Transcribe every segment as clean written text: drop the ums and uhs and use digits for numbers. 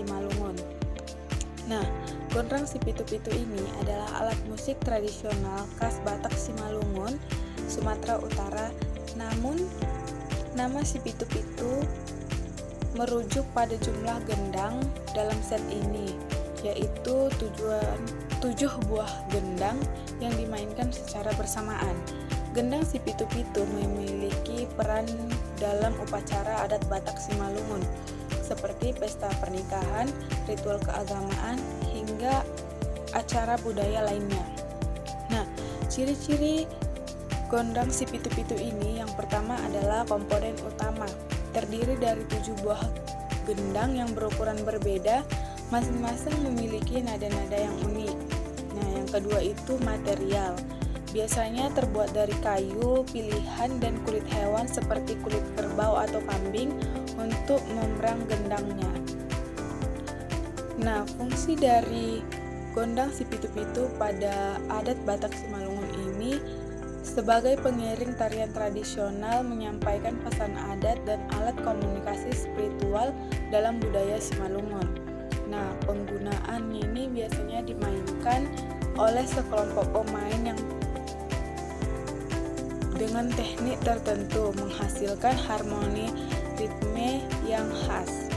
Simalungun. Nah, gondrang si pitu-pitu ini adalah alat musik tradisional khas Batak Simalungun, Sumatera Utara. Namun, nama si pitu-pitu merujuk pada jumlah gendang dalam set ini, yaitu 7 buah gendang yang dimainkan secara bersamaan. Gendang si pitu-pitu memiliki peran dalam upacara adat Batak Simalungun, seperti pesta pernikahan, ritual keagamaan, hingga acara budaya lainnya. Nah, ciri-ciri gondrang si pitu-pitu ini yang pertama adalah komponen utama. Terdiri dari 7 buah gendang yang berukuran berbeda, masing-masing memiliki nada-nada yang unik. Nah, yang kedua itu material. Biasanya terbuat dari kayu pilihan dan kulit hewan seperti kulit kerbau atau kambing untuk membrang gendangnya. Nah, fungsi dari gondang si pitu-pitu pada adat Batak Simalungun ini sebagai pengiring tarian tradisional, menyampaikan pesan adat dan alat komunikasi spiritual dalam budaya Simalungun. Nah, penggunaannya ini biasanya dimainkan oleh sekelompok pemain yang dengan teknik tertentu menghasilkan harmoni ritme yang khas.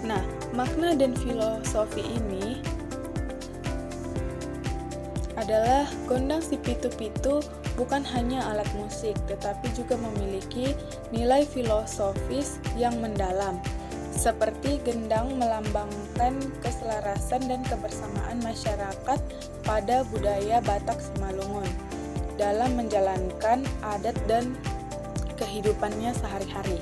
Nah, makna dan filosofi ini adalah gondang si pitu-pitu bukan hanya alat musik, tetapi juga memiliki nilai filosofis yang mendalam, seperti gendang melambangkan keselarasan dan kebersamaan masyarakat pada budaya Batak Simalungun dalam menjalankan adat dan kehidupannya sehari-hari.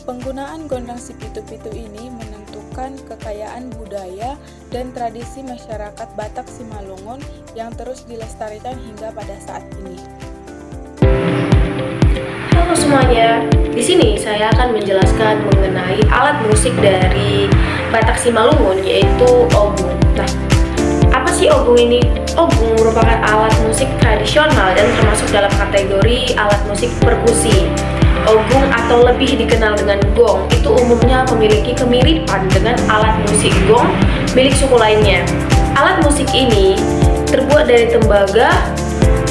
Penggunaan gondang si pitu-pitu ini menentukan kekayaan budaya dan tradisi masyarakat Batak Simalungun yang terus dilestarikan hingga pada saat ini. Halo semuanya, di sini saya akan menjelaskan mengenai alat musik dari Batak Simalungun, yaitu ogung. Nah, apa sih ogung ini? Ogung merupakan alat musik tradisional dan termasuk dalam kategori alat musik perkusi. Ogung atau lebih dikenal dengan gong itu umumnya memiliki kemiripan dengan alat musik gong milik suku lainnya. Alat musik ini terbuat dari tembaga,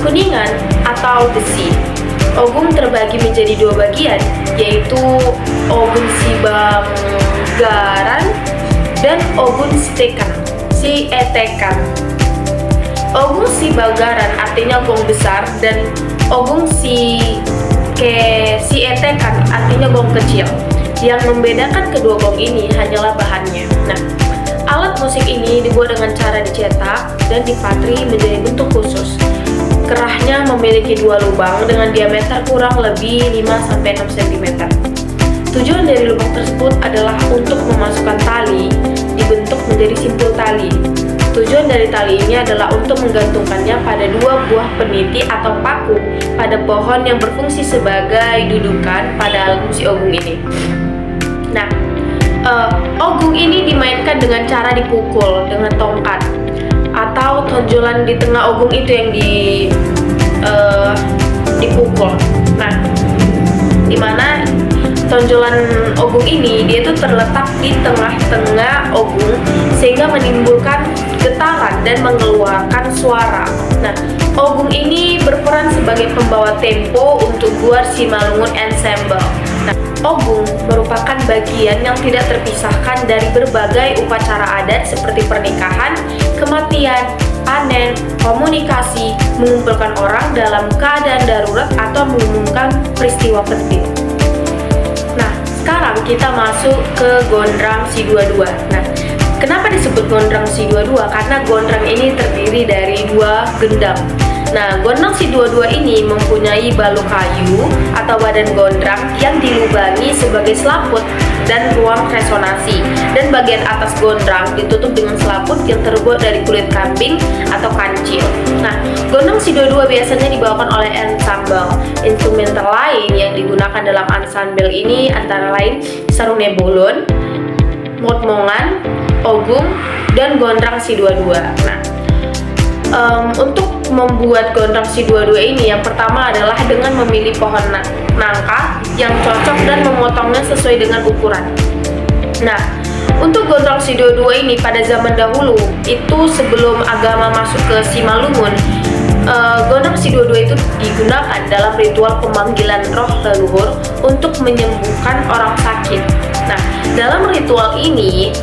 kuningan, atau besi. Ogung terbagi menjadi 2 bagian, yaitu ogung sibanggaran dan ogung sietekan. Ogung sibanggaran artinya gong besar dan ogung sietekan artinya gong kecil. Yang membedakan kedua gong ini hanyalah bahannya. Nah, alat musik ini dibuat dengan cara dicetak dan dipatri menjadi bentuk khusus. Kerahnya memiliki 2 lubang dengan diameter kurang lebih 5-6 cm. Tujuan dari lubang tersebut adalah untuk memasukkan tali dibentuk menjadi simpul tali. Tujuan dari tali ini adalah untuk menggantungkannya pada 2 buah peniti atau paku pada pohon yang berfungsi sebagai dudukan pada alat musik ogung ini. Nah, ogung ini dimainkan dengan cara dipukul dengan tongkat atau tonjolan di tengah ogung itu yang dipukul. Nah, dimana tonjolan ogung ini dia itu terletak di tengah-tengah ogung sehingga menimbulkan getaran dan mengeluarkan suara. Nah, ogung ini berperan sebagai pembawa tempo untuk Guar Simalungun Ensemble. Nah, ogung merupakan bagian yang tidak terpisahkan dari berbagai upacara adat seperti pernikahan, kematian, panen, komunikasi, mengumpulkan orang dalam keadaan darurat atau mengumumkan peristiwa penting. Nah, sekarang kita masuk ke gondrang si 22. Nah, kenapa disebut gondrang si 22? Karena gondrang ini terdiri dari 2 gendang. Nah, gondrang si 22 ini mempunyai balok kayu atau badan gondrang yang dilubangi sebagai selaput dan ruang resonansi. Dan bagian atas gondrang ditutup dengan selaput yang terbuat dari kulit kambing atau kancil. Nah, gondrang si 22 biasanya dibawakan oleh ensemble. Instrumental lain yang digunakan dalam ensemble ini antara lain sarung nebolon, motmongan, ogung, dan gondrang si 22. Nah, untuk membuat gondrang si 22 ini yang pertama adalah dengan memilih pohon nangka yang cocok dan memotongnya sesuai dengan ukuran. Nah, untuk gondrong Sidoarjo ini pada zaman dahulu itu sebelum agama masuk ke Simalungun, gondrong Sidoarjo itu digunakan dalam ritual pemanggilan roh leluhur untuk menyembuhkan orang sakit. Nah, dalam ritual ini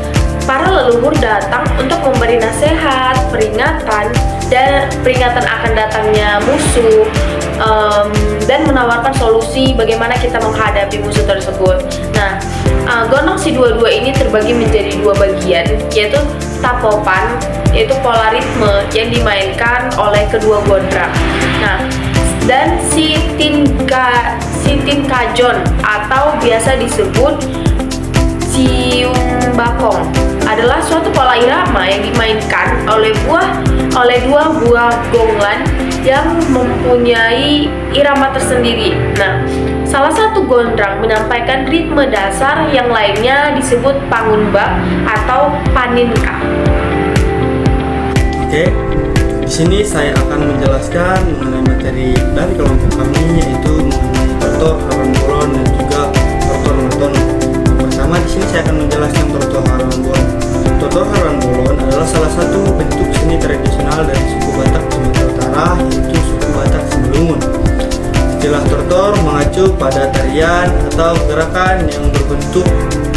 para leluhur datang untuk memberi nasihat, peringatan akan datangnya musuh, dan menawarkan solusi bagaimana kita menghadapi musuh tersebut. Nah, gondrong Sidoarjo ini terbagi menjadi dua bagian, yaitu tapopan, yaitu pola ritme yang dimainkan oleh kedua gondrang. Nah, dan sitinkajon atau biasa disebut siung bakong adalah suatu pola irama yang dimainkan oleh dua buah gonglan yang mempunyai irama tersendiri. Nah, salah satu gondrang menyampaikan ritme dasar, yang lainnya disebut pangunbak atau paninka. Oke, di sini saya akan menjelaskan mengenai materi dari kelompok kami, yaitu mengenai tortor haron bolon dan juga tortor metono. Pertama, di sini saya akan menjelaskan tortor haron bolon. Tortor haron bolon adalah salah satu bentuk seni tradisional dari suku Batak Sumatera Utara, yaitu suku Batak Simalungun. Istilah tortor mengacu pada tarian atau gerakan yang berbentuk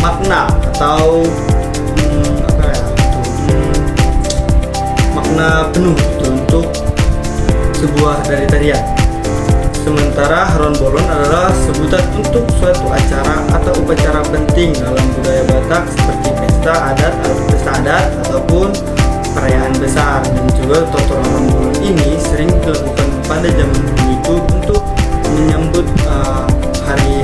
makna atau makna penuh untuk sebuah dari tarian. Sementara haron bolon adalah sebutan untuk suatu acara atau upacara penting dalam budaya Batak seperti pesta adat ataupun perayaan besar. Dan juga tortor haron bolon ini sering dilakukan pada zaman dulu itu untuk menyambut hari